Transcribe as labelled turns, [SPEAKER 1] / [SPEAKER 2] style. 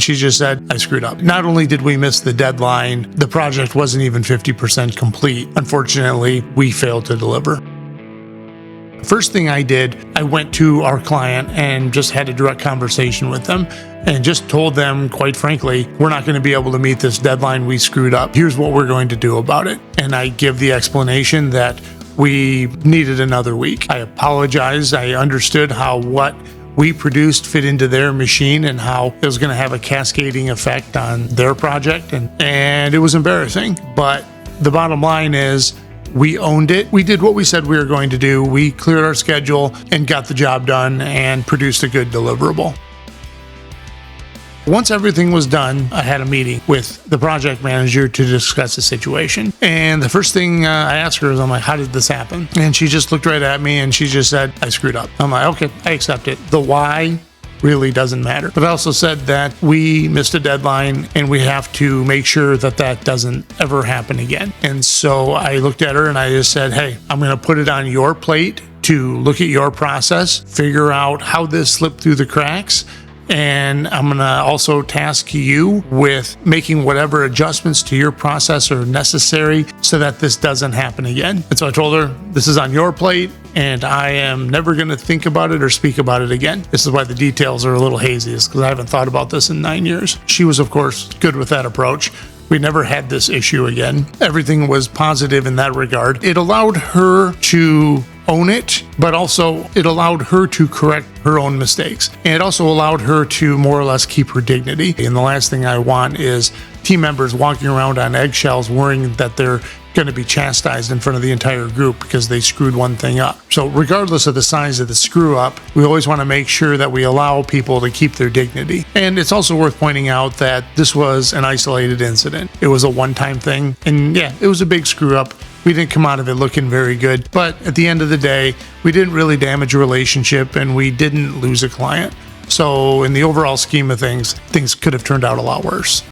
[SPEAKER 1] She just said, I screwed up. Not only did we miss the deadline, the project wasn't even 50% complete. Unfortunately, we failed to deliver. First thing I did, I went to our client and just had a direct conversation with them and just told them, quite frankly, we're not going to be able to meet this deadline. We screwed up. Here's what we're going to do about it. And I give the explanation that we needed another week. I apologized. I understood how what we produced fit into their machine and how it was going to have a cascading effect on their project. And it was embarrassing. But the bottom line is, we owned it. We did what we said we were going to do. We cleared our schedule and got the job done and produced a good deliverable. Once everything was done, I had a meeting with the project manager to discuss the situation. And the first thing I asked her is, I'm like, how did this happen? And she just looked right at me and she just said, I screwed up. I'm like, okay, I accept it. The why really doesn't matter. But I also said that we missed a deadline and we have to make sure that that doesn't ever happen again. And so I looked at her and I just said, hey, I'm going to put it on your plate to look at your process, figure out how this slipped through the cracks. And I'm going to also task you with making whatever adjustments to your process are necessary so that this doesn't happen again. And so I told her, this is on your plate and I am never going to think about it or speak about it again. This is why the details are a little hazy, is because I haven't thought about this in 9 years. She was, of course, good with that approach. We never had this issue again. Everything was positive in that regard. It allowed her to own it, but also it allowed her to correct her own mistakes. And it also allowed her to more or less keep her dignity. And the last thing I want is team members walking around on eggshells worrying that they're going to be chastised in front of the entire group because they screwed one thing up. So regardless of the size of the screw up, we always want to make sure that we allow people to keep their dignity. And it's also worth pointing out that this was an isolated incident. It was a one-time thing. And yeah, it was a big screw up. We didn't come out of it looking very good. But at the end of the day, we didn't really damage a relationship and we didn't lose a client. So in the overall scheme of things, things could have turned out a lot worse.